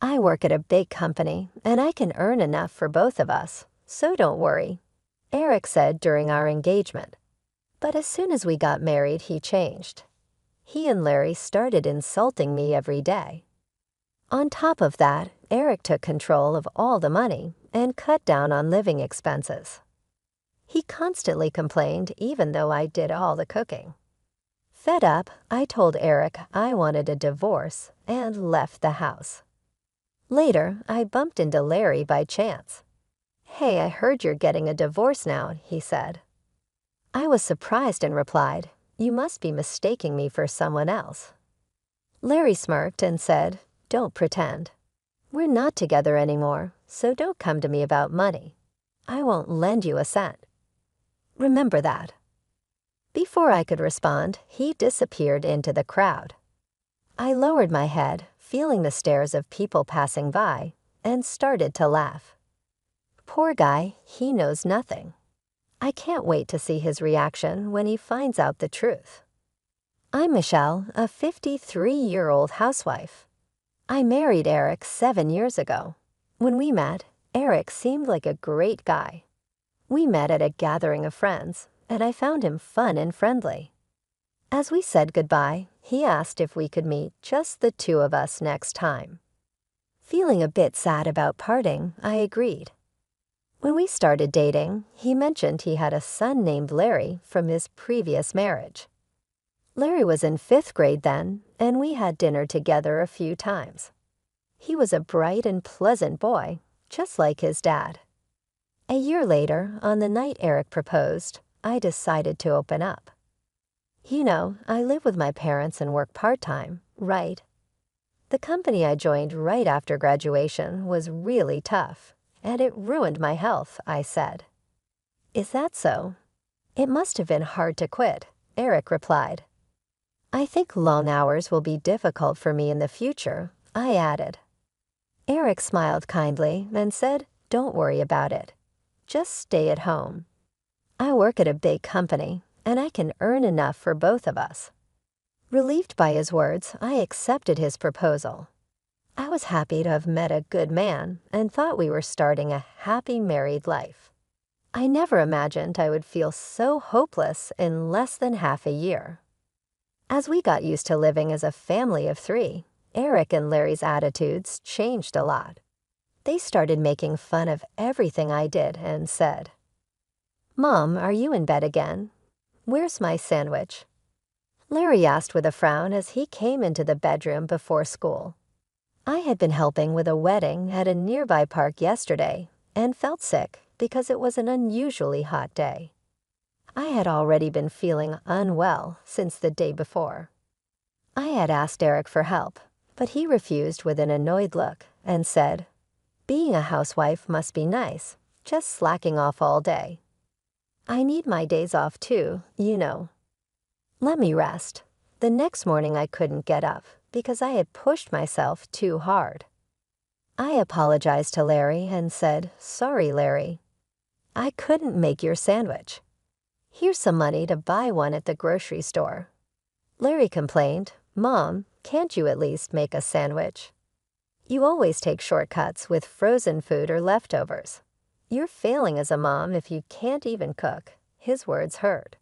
I work at a big company, and I can earn enough for both of us, so don't worry, Eric said during our engagement. But as soon as we got married, he changed. He and Larry started insulting me every day. On top of that, Eric took control of all the money and cut down on living expenses. He constantly complained even though I did all the cooking. Fed up, I told Eric I wanted a divorce and left the house. Later, I bumped into Larry by chance. "Hey, I heard you're getting a divorce now," he said. I was surprised and replied, "You must be mistaking me for someone else." Larry smirked and said, "Don't pretend. We're not together anymore, so don't come to me about money. I won't lend you a cent. Remember that." Before I could respond, he disappeared into the crowd. I lowered my head, feeling the stares of people passing by, and started to laugh. Poor guy, he knows nothing. I can't wait to see his reaction when he finds out the truth. I'm Michelle, a 53-year-old housewife. I married Eric 7 years ago. When we met, Eric seemed like a great guy. We met at a gathering of friends, and I found him fun and friendly. As we said goodbye, he asked if we could meet just the two of us next time. Feeling a bit sad about parting, I agreed. When we started dating, he mentioned he had a son named Larry from his previous marriage. Larry was in 5th grade then, and we had dinner together a few times. He was a bright and pleasant boy, just like his dad. A year later, on the night Eric proposed, I decided to open up. You know, I live with my parents and work part-time, right? The company I joined right after graduation was really tough, and it ruined my health, I said. Is that so? It must have been hard to quit, Eric replied. I think long hours will be difficult for me in the future, I added. Eric smiled kindly and said, "Don't worry about it. Just stay at home. I work at a big company, and I can earn enough for both of us." Relieved by his words, I accepted his proposal. I was happy to have met a good man and thought we were starting a happy married life. I never imagined I would feel so hopeless in less than half a year. As we got used to living as a family of 3, Eric and Larry's attitudes changed a lot. They started making fun of everything I did and said, "Mom, are you in bed again? Where's my sandwich?" Larry asked with a frown as he came into the bedroom before school. I had been helping with a wedding at a nearby park yesterday and felt sick because it was an unusually hot day. I had already been feeling unwell since the day before. I had asked Eric for help, but he refused with an annoyed look and said, "Being a housewife must be nice, just slacking off all day. I need my days off too, you know. Let me rest." The next morning I couldn't get up because I had pushed myself too hard. I apologized to Larry and said, "Sorry, Larry. I couldn't make your sandwich. Here's some money to buy one at the grocery store." Larry complained, "Mom, can't you at least make a sandwich? You always take shortcuts with frozen food or leftovers. You're failing as a mom if you can't even cook." His words hurt.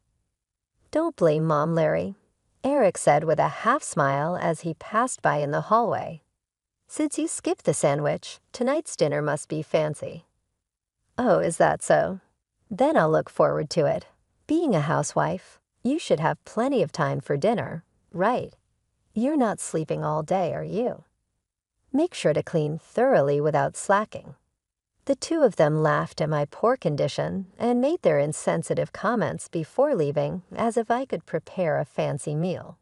"Don't blame Mom, Larry," Eric said with a half smile as he passed by in the hallway. "Since you skipped the sandwich, tonight's dinner must be fancy." "Oh, is that so? Then I'll look forward to it. Being a housewife, you should have plenty of time for dinner, right? You're not sleeping all day, are you? Make sure to clean thoroughly without slacking." The two of them laughed at my poor condition and made their insensitive comments before leaving as if I could prepare a fancy meal.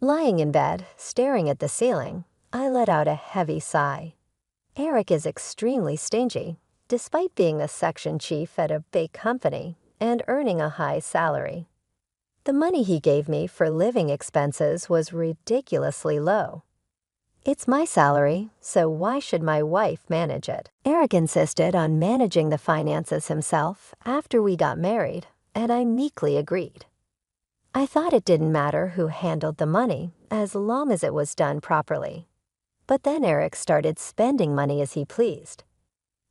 Lying in bed, staring at the ceiling, I let out a heavy sigh. Eric is extremely stingy, despite being a section chief at a big company and earning a high salary. The money he gave me for living expenses was ridiculously low. It's my salary, so why should my wife manage it? Eric insisted on managing the finances himself after we got married, and I meekly agreed. I thought it didn't matter who handled the money as long as it was done properly. But then Eric started spending money as he pleased.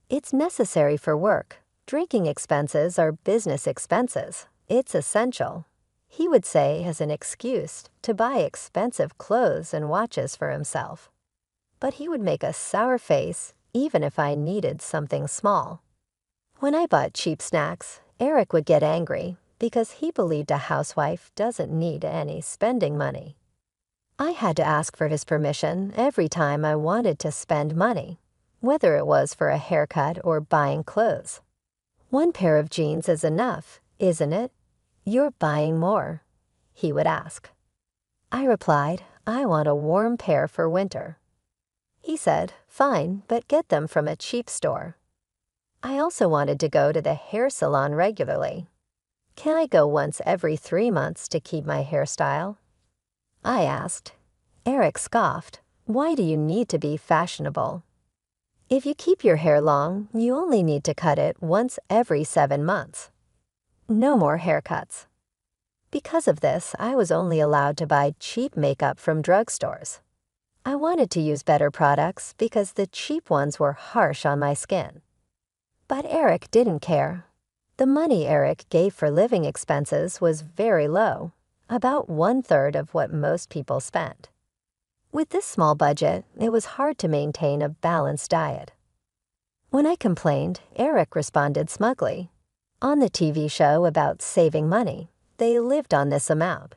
It's necessary for work. Drinking expenses are business expenses. It's essential, he would say as an excuse to buy expensive clothes and watches for himself. But he would make a sour face even if I needed something small. When I bought cheap snacks, Eric would get angry because he believed a housewife doesn't need any spending money. I had to ask for his permission every time I wanted to spend money, whether it was for a haircut or buying clothes. One pair of jeans is enough, isn't it? You're buying more, he would ask. I replied, I want a warm pair for winter. He said, fine, but get them from a cheap store. I also wanted to go to the hair salon regularly. Can I go once every 3 months to keep my hairstyle? I asked. Eric scoffed. Why do you need to be fashionable? If you keep your hair long, you only need to cut it once every 7 months. No more haircuts. Because of this, I was only allowed to buy cheap makeup from drugstores. I wanted to use better products because the cheap ones were harsh on my skin. But Eric didn't care. The money Eric gave for living expenses was very low, about 1/3 of what most people spent. With this small budget, it was hard to maintain a balanced diet. When I complained, Eric responded smugly. On the TV show about saving money, they lived on this amount.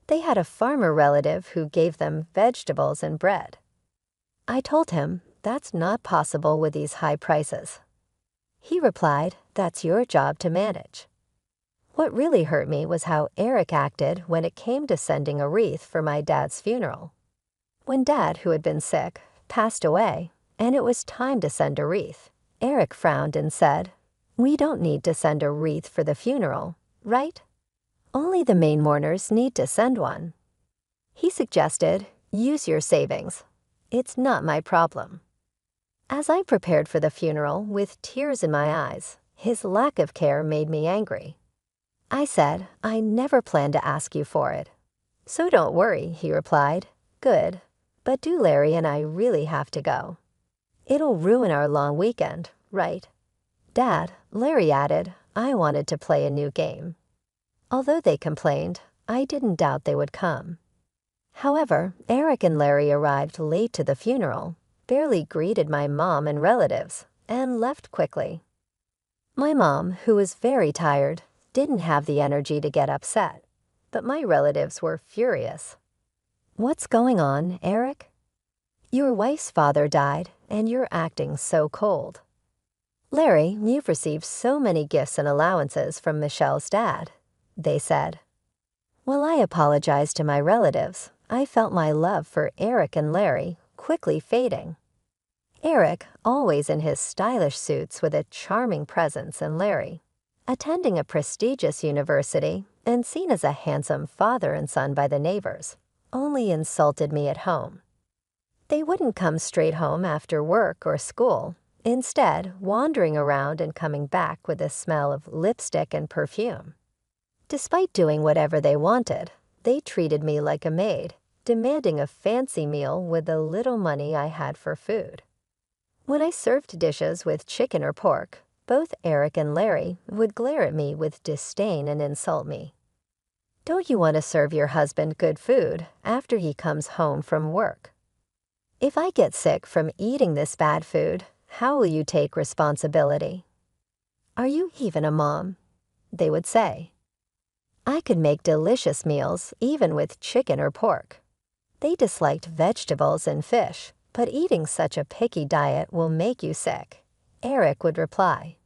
They had a farmer relative who gave them vegetables and bread. I told him, that's not possible with these high prices. He replied, that's your job to manage. What really hurt me was how Eric acted when it came to sending a wreath for my dad's funeral. When Dad, who had been sick, passed away, and it was time to send a wreath, Eric frowned and said, we don't need to send a wreath for the funeral, right? Only the main mourners need to send one. He suggested, use your savings. It's not my problem. As I prepared for the funeral with tears in my eyes, his lack of care made me angry. I said, I never planned to ask you for it. So don't worry, he replied. Good, but do Larry and I really have to go? It'll ruin our long weekend, right? Dad, Larry added, I wanted to play a new game. Although they complained, I didn't doubt they would come. However, Eric and Larry arrived late to the funeral, barely greeted my mom and relatives, and left quickly. My mom, who was very tired, didn't have the energy to get upset, but my relatives were furious. What's going on, Eric? Your wife's father died, and you're acting so cold. Larry, you've received so many gifts and allowances from Michelle's dad, they said. While I apologized to my relatives, I felt my love for Eric and Larry quickly fading. Eric, always in his stylish suits with a charming presence, and Larry, attending a prestigious university and seen as a handsome father and son by the neighbors, only insulted me at home. They wouldn't come straight home after work or school, instead wandering around and coming back with the smell of lipstick and perfume. Despite doing whatever they wanted, they treated me like a maid, demanding a fancy meal with the little money I had for food. When I served dishes with chicken or pork, both Eric and Larry would glare at me with disdain and insult me. Don't you want to serve your husband good food after he comes home from work? If I get sick from eating this bad food, how will you take responsibility? Are you even a mom? They would say. I could make delicious meals even with chicken or pork. They disliked vegetables and fish, but eating such a picky diet will make you sick, Eric would reply.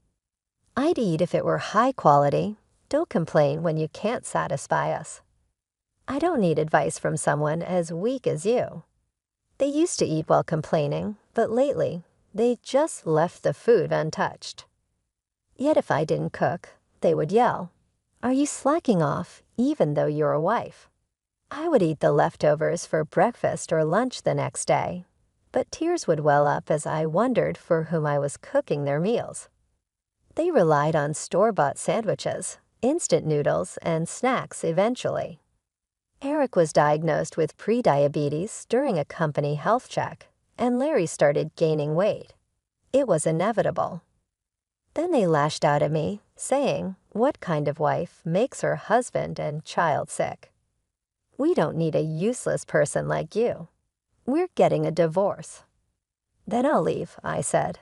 I'd eat if it were high quality. Don't complain when you can't satisfy us. I don't need advice from someone as weak as you. They used to eat while complaining, but lately, they just left the food untouched. Yet if I didn't cook, they would yell, are you slacking off even though you're a wife? I would eat the leftovers for breakfast or lunch the next day, but tears would well up as I wondered for whom I was cooking their meals. They relied on store-bought sandwiches, instant noodles, and snacks eventually. Eric was diagnosed with prediabetes during a company health check, and Larry started gaining weight. It was inevitable. Then they lashed out at me, saying, "What kind of wife makes her husband and child sick? We don't need a useless person like you. We're getting a divorce." "Then I'll leave," I said.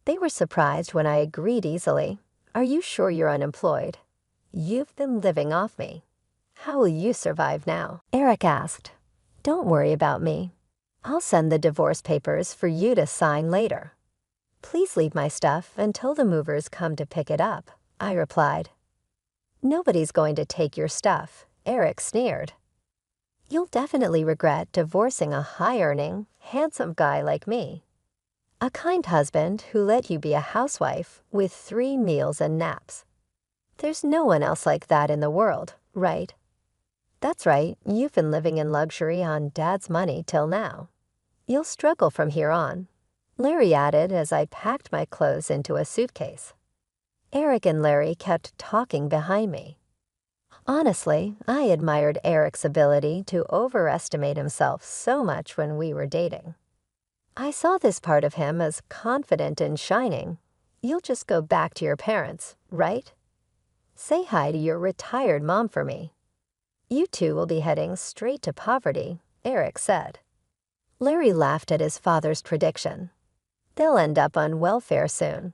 They were surprised when I agreed easily. "Are you sure you're unemployed? You've been living off me. How will you survive now?" Eric asked. "Don't worry about me. I'll send the divorce papers for you to sign later. Please leave my stuff until the movers come to pick it up," I replied. "Nobody's going to take your stuff," Eric sneered. "You'll definitely regret divorcing a high-earning, handsome guy like me. A kind husband who let you be a housewife with 3 meals and naps. There's no one else like that in the world, right?" "That's right, you've been living in luxury on Dad's money till now. You'll struggle from here on," Larry added as I packed my clothes into a suitcase. Eric and Larry kept talking behind me. Honestly, I admired Eric's ability to overestimate himself so much when we were dating. I saw this part of him as confident and shining. "You'll just go back to your parents, right? Say hi to your retired mom for me. You two will be heading straight to poverty," Eric said. Larry laughed at his father's prediction. "They'll end up on welfare soon.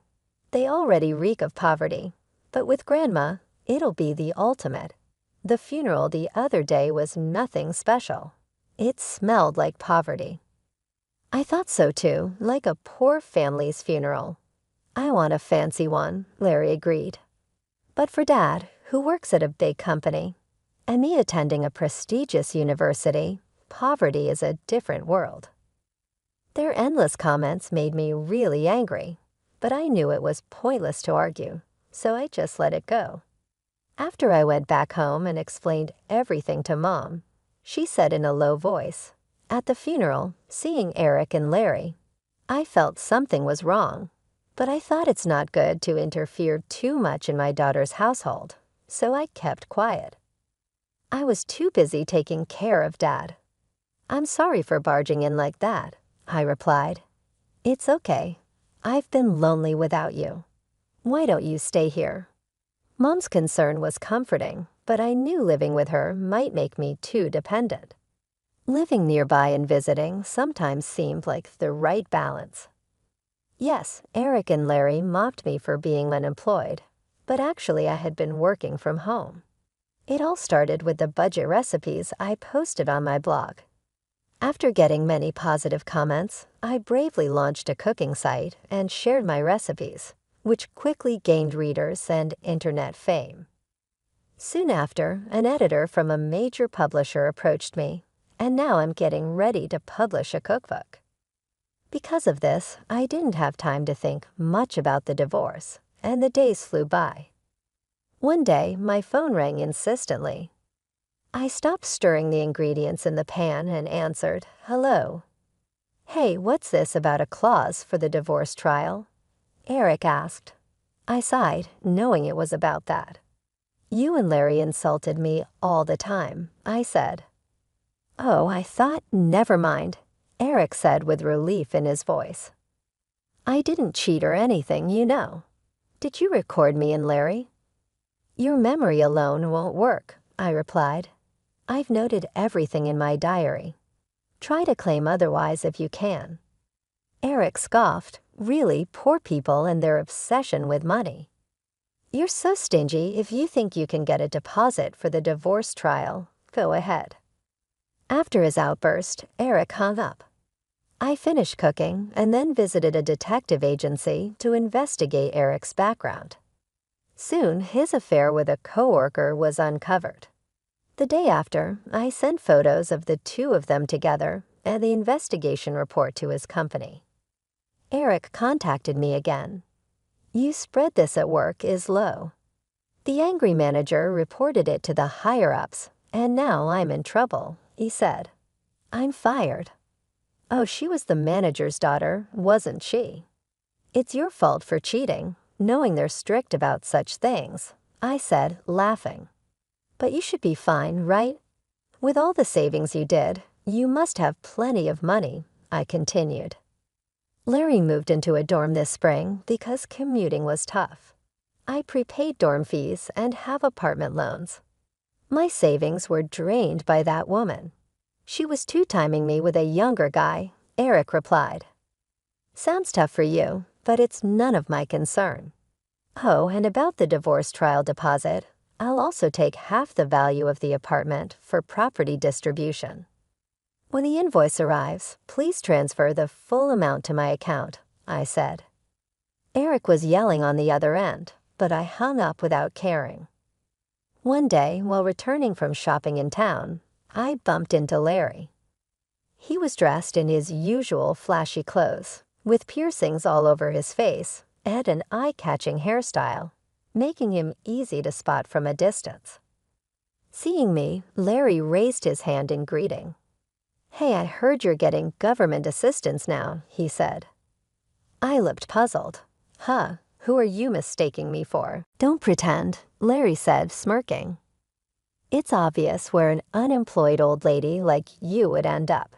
They already reek of poverty, but with Grandma, it'll be the ultimate." The funeral the other day was nothing special. It smelled like poverty. I thought so too, like a poor family's funeral. "I want a fancy one," Larry agreed. "But for Dad, who works at a big company, and me attending a prestigious university, poverty is a different world." Their endless comments made me really angry, but I knew it was pointless to argue, so I just let it go. After I went back home and explained everything to Mom, she said in a low voice, "At the funeral, seeing Eric and Larry, I felt something was wrong, but I thought it's not good to interfere too much in my daughter's household, so I kept quiet. I was too busy taking care of Dad." "I'm sorry for barging in like that," I replied. "It's okay. I've been lonely without you. Why don't you stay here?" Mom's concern was comforting, but I knew living with her might make me too dependent. Living nearby and visiting sometimes seemed like the right balance. Yes, Eric and Larry mocked me for being unemployed, but actually I had been working from home. It all started with the budget recipes I posted on my blog. After getting many positive comments, I bravely launched a cooking site and shared my recipes, which quickly gained readers and internet fame. Soon after, an editor from a major publisher approached me, and now I'm getting ready to publish a cookbook. Because of this, I didn't have time to think much about the divorce, and the days flew by. One day, my phone rang insistently. I stopped stirring the ingredients in the pan and answered, "Hello." "Hey, what's this about a clause for the divorce trial?" Eric asked. I sighed, knowing it was about that. "You and Larry insulted me all the time," I said. "Oh, I thought, never mind," Eric said with relief in his voice. "I didn't cheat or anything, you know. Did you record me and Larry?" "Your memory alone won't work," I replied. "I've noted everything in my diary. Try to claim otherwise if you can." Eric scoffed. "Really, poor people and their obsession with money. You're so stingy. If you think you can get a deposit for the divorce trial, go ahead." After his outburst, Eric hung up. I finished cooking and then visited a detective agency to investigate Eric's background. Soon, his affair with a coworker was uncovered. The day after, I sent photos of the two of them together and the investigation report to his company. Eric contacted me again. "You spread this at work is low." The angry manager reported it to the higher-ups, and now I'm in trouble, he said. "I'm fired." "Oh, she was the manager's daughter, wasn't she?" "It's your fault for cheating, knowing they're strict about such things," I said, laughing. "But you should be fine, right?" With all the savings you did, you must have plenty of money, I continued. Larry moved into a dorm this spring because commuting was tough. I prepaid dorm fees and have apartment loans. My savings were drained by that woman. She was two-timing me with a younger guy, Eric replied. Sounds tough for you, but it's none of my concern. Oh, and about the divorce trial deposit, I'll also take half the value of the apartment for property distribution. When the invoice arrives, please transfer the full amount to my account, I said. Eric was yelling on the other end, but I hung up without caring. One day, while returning from shopping in town, I bumped into Larry. He was dressed in his usual flashy clothes, with piercings all over his face and an eye-catching hairstyle, making him easy to spot from a distance. Seeing me, Larry raised his hand in greeting. Hey, I heard you're getting government assistance now, he said. I looked puzzled. Huh, who are you mistaking me for? Don't pretend, Larry said, smirking. It's obvious where an unemployed old lady like you would end up.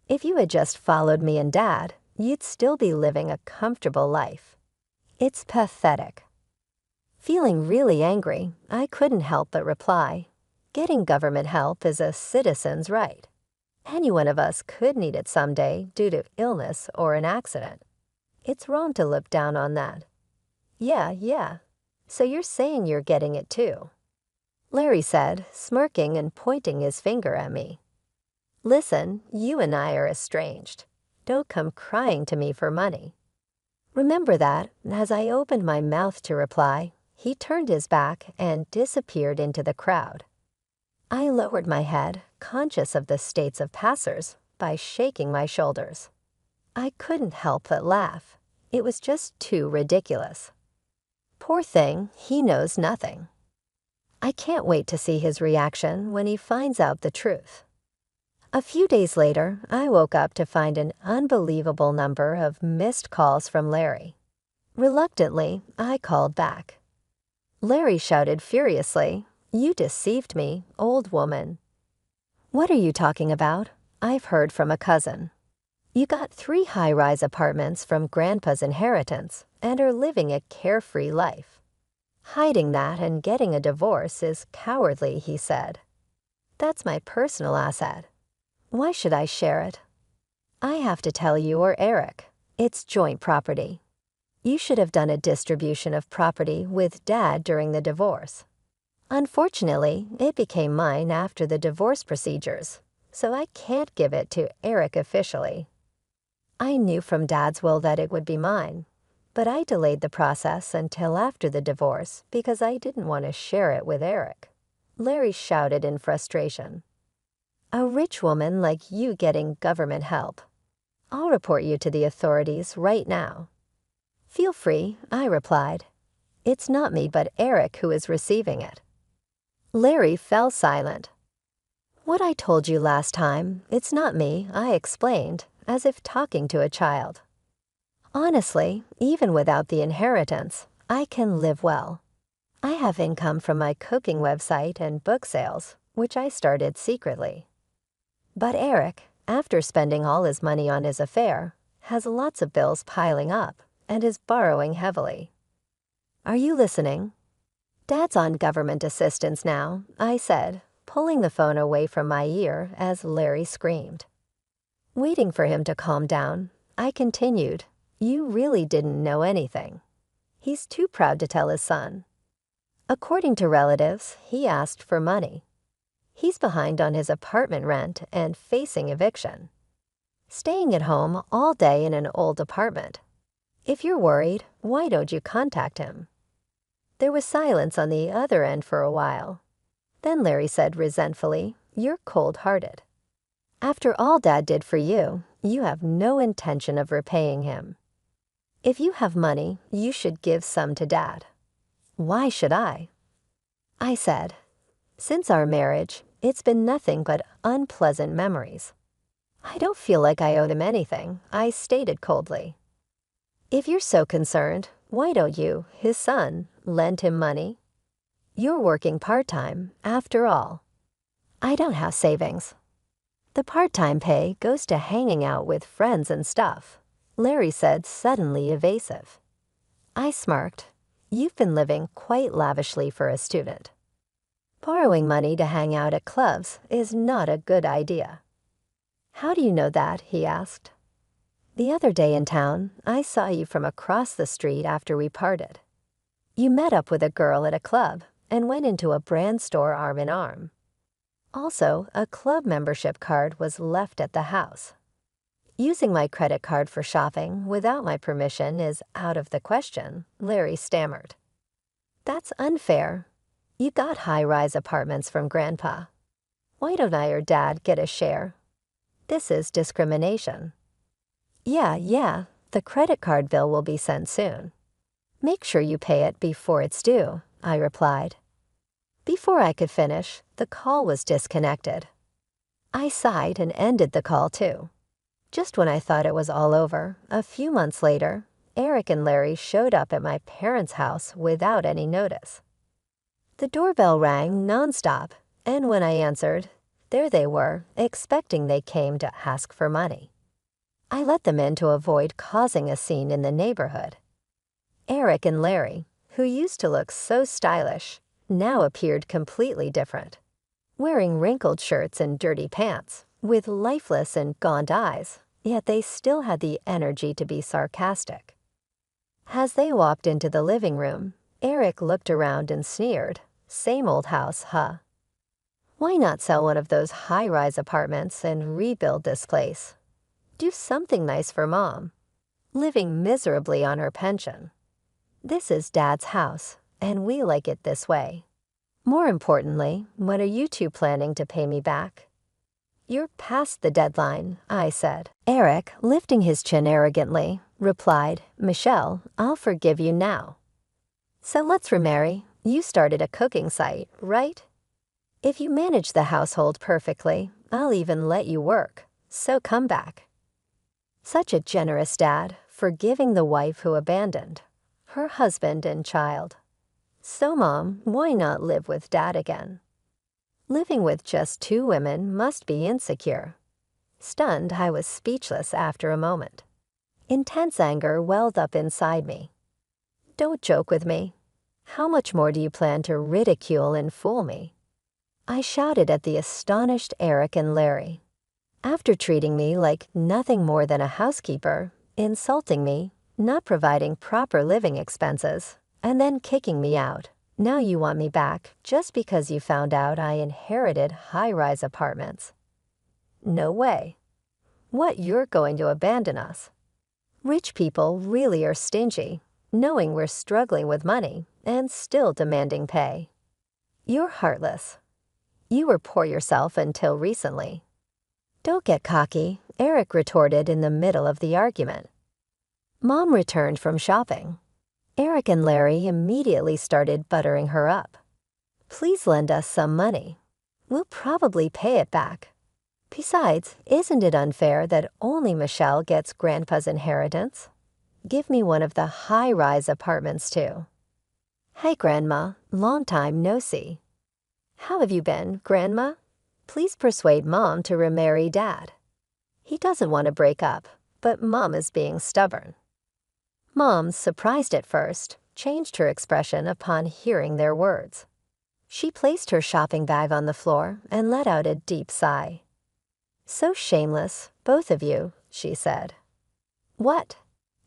If you had just followed me and Dad, you'd still be living a comfortable life. It's pathetic. Feeling really angry, I couldn't help but reply, getting government help is a citizen's right. Any one of us could need it someday due to illness or an accident. It's wrong to look down on that. Yeah. So you're saying you're getting it too? Larry said, smirking and pointing his finger at me. Listen, you and I are estranged. Don't come crying to me for money. Remember that, as I opened my mouth to reply, he turned his back and disappeared into the crowd. I lowered my head, conscious of the states of passers, by shaking my shoulders. I couldn't help but laugh. It was just too ridiculous. Poor thing, he knows nothing. I can't wait to see his reaction when he finds out the truth. A few days later, I woke up to find an unbelievable number of missed calls from Larry. Reluctantly, I called back. Larry shouted furiously, "You deceived me, old woman." What are you talking about? I've heard from a cousin. You got 3 high-rise apartments from Grandpa's inheritance and are living a carefree life. Hiding that and getting a divorce is cowardly, he said. That's my personal asset. Why should I share it? I have to tell you or Eric. It's joint property. You should have done a distribution of property with Dad during the divorce. Unfortunately, it became mine after the divorce procedures, so I can't give it to Eric officially. I knew from Dad's will that it would be mine, but I delayed the process until after the divorce because I didn't want to share it with Eric. Larry shouted in frustration. A rich woman like you getting government help. I'll report you to the authorities right now. Feel free, I replied. It's not me but Eric who is receiving it. Larry fell silent. What I told you last time, it's not me, I explained, as if talking to a child. Honestly, even without the inheritance, I can live well. I have income from my cooking website and book sales, which I started secretly. But Eric, after spending all his money on his affair, has lots of bills piling up and is borrowing heavily. Are you listening? Dad's on government assistance now, I said, pulling the phone away from my ear as Larry screamed. Waiting for him to calm down, I continued, You really didn't know anything. He's too proud to tell his son. According to relatives, he asked for money. He's behind on his apartment rent and facing eviction. Staying at home all day in an old apartment. If you're worried, why don't you contact him? There was silence on the other end for a while. Then Larry said resentfully, You're cold-hearted. After all Dad did for you, you have no intention of repaying him. If you have money, you should give some to Dad. Why should I? I said, Since our marriage, it's been nothing but unpleasant memories. I don't feel like I owed him anything, I stated coldly. If you're so concerned, why don't you, his son, lend him money? You're working part-time, after all. I don't have savings. The part-time pay goes to hanging out with friends and stuff, Larry said, suddenly evasive. I smirked. You've been living quite lavishly for a student. Borrowing money to hang out at clubs is not a good idea. How do you know that? He asked. The other day in town, I saw you from across the street after we parted. You met up with a girl at a club and went into a brand store arm in arm. Also, a club membership card was left at the house. Using my credit card for shopping without my permission is out of the question, Larry stammered. That's unfair. You got high-rise apartments from Grandpa. Why don't I or Dad get a share? This is discrimination. Yeah, the credit card bill will be sent soon. Make sure you pay it before it's due, I replied. Before I could finish, the call was disconnected. I sighed and ended the call too. Just when I thought it was all over, a few months later, Eric and Larry showed up at my parents' house without any notice. The doorbell rang nonstop, and when I answered, there they were, expecting they came to ask for money. I let them in to avoid causing a scene in the neighborhood. Eric and Larry, who used to look so stylish, now appeared completely different, wearing wrinkled shirts and dirty pants, with lifeless and gaunt eyes, yet they still had the energy to be sarcastic. As they walked into the living room, Eric looked around and sneered, "Same old house, huh? Why not sell one of those high-rise apartments and rebuild this place? Do something nice for Mom, living miserably on her pension. This is Dad's house, and we like it this way. More importantly, when are you two planning to pay me back?" "You're past the deadline," I said. Eric, lifting his chin arrogantly, replied, "Michelle, I'll forgive you now. So let's remarry. You started a cooking site, right? If you manage the household perfectly, I'll even let you work, so come back." Such a generous dad, forgiving the wife who abandoned her husband and child. So Mom, why not live with Dad again? Living with just two women must be insecure. Stunned, I was speechless after a moment. Intense anger welled up inside me. "Don't joke with me. How much more do you plan to ridicule and fool me?" I shouted at the astonished Eric and Larry. After treating me like nothing more than a housekeeper, insulting me, not providing proper living expenses, and then kicking me out, now you want me back just because you found out I inherited high-rise apartments. No way. What, you're going to abandon us? Rich people really are stingy, knowing we're struggling with money and still demanding pay. You're heartless. You were poor yourself until recently. Don't get cocky, Eric retorted in the middle of the argument. Mom returned from shopping. Eric and Larry immediately started buttering her up. "Please lend us some money. We'll probably pay it back. Besides, isn't it unfair that only Michelle gets Grandpa's inheritance? Give me one of the high-rise apartments too." "Hey, Grandma, long time no see." "How have you been, Grandma? Please persuade Mom to remarry Dad. He doesn't want to break up, but Mom is being stubborn." Mom, surprised at first, changed her expression upon hearing their words. She placed her shopping bag on the floor and let out a deep sigh. "So shameless, both of you," she said. "What?"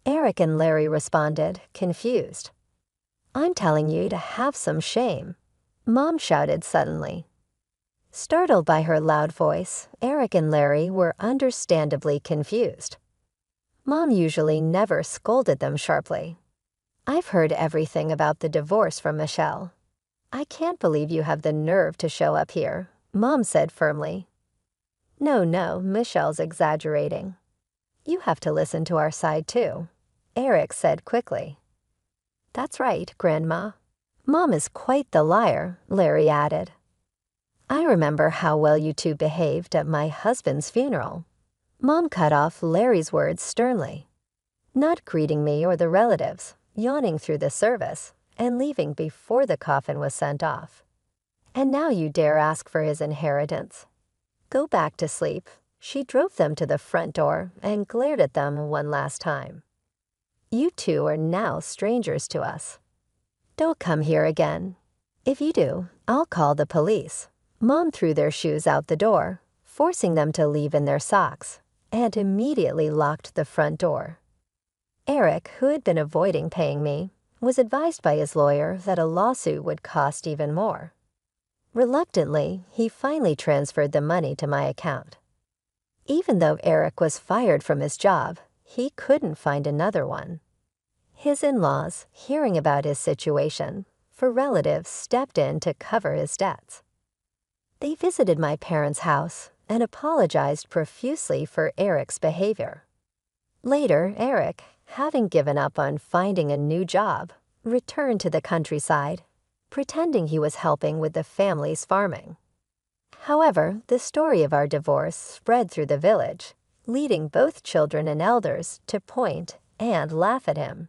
Eric and Larry responded, confused. "I'm telling you to have some shame," Mom shouted suddenly. Startled by her loud voice, Eric and Larry were understandably confused. Mom usually never scolded them sharply. "I've heard everything about the divorce from Michelle. I can't believe you have the nerve to show up here," Mom said firmly. No, Michelle's exaggerating. "You have to listen to our side too," Eric said quickly. "That's right, Grandma. Mom is quite the liar," Larry added. "I remember how well you two behaved at my husband's funeral." Mom cut off Larry's words sternly, not greeting me or the relatives, yawning through the service, and leaving before the coffin was sent off. And now you dare ask for his inheritance. Go back to sleep. She drove them to the front door and glared at them one last time. You two are now strangers to us. Don't come here again. If you do, I'll call the police. Mom threw their shoes out the door, forcing them to leave in their socks, and immediately locked the front door. Eric, who had been avoiding paying me, was advised by his lawyer that a lawsuit would cost even more. Reluctantly, he finally transferred the money to my account. Even though Eric was fired from his job, he couldn't find another one. His in-laws, hearing about his situation, for relatives stepped in to cover his debts. They visited my parents' house and apologized profusely for Eric's behavior. Later, Eric, having given up on finding a new job, returned to the countryside, pretending he was helping with the family's farming. However, the story of our divorce spread through the village, leading both children and elders to point and laugh at him.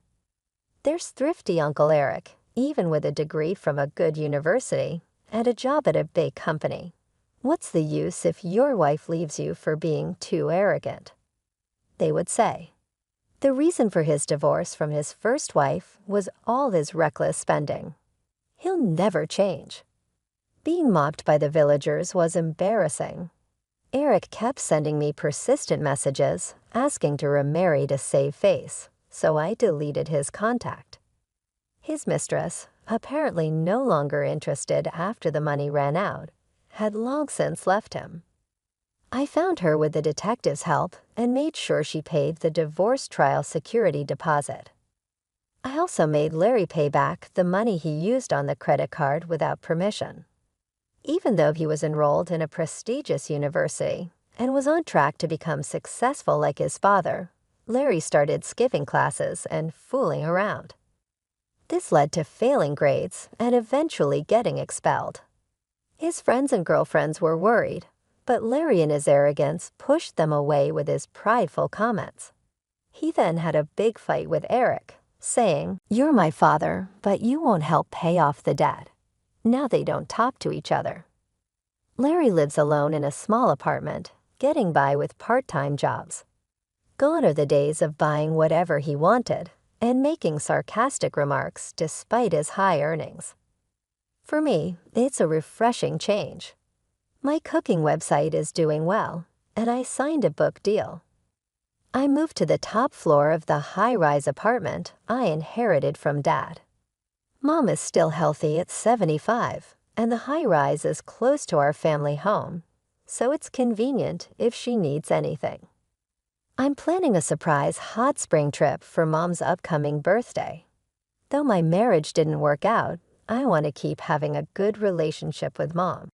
There's thrifty Uncle Eric, even with a degree from a good university and a job at a big company. What's the use if your wife leaves you for being too arrogant? They would say. The reason for his divorce from his first wife was all his reckless spending. He'll never change. Being mocked by the villagers was embarrassing. Eric kept sending me persistent messages asking to remarry to save face, so I deleted his contact. His mistress, apparently no longer interested after the money ran out, had long since left him. I found her with the detective's help and made sure she paid the divorce trial security deposit. I also made Larry pay back the money he used on the credit card without permission. Even though he was enrolled in a prestigious university and was on track to become successful like his father, Larry started skipping classes and fooling around. This led to failing grades and eventually getting expelled. His friends and girlfriends were worried, but Larry in his arrogance pushed them away with his prideful comments. He then had a big fight with Eric, saying, "You're my father, but you won't help pay off the debt." Now they don't talk to each other. Larry lives alone in a small apartment, getting by with part-time jobs. Gone are the days of buying whatever he wanted and making sarcastic remarks despite his high earnings. For me, it's a refreshing change. My cooking website is doing well, and I signed a book deal. I moved to the top floor of the high-rise apartment I inherited from Dad. Mom is still healthy at 75, and the high-rise is close to our family home, so it's convenient if she needs anything. I'm planning a surprise hot spring trip for Mom's upcoming birthday. Though my marriage didn't work out, I want to keep having a good relationship with Mom.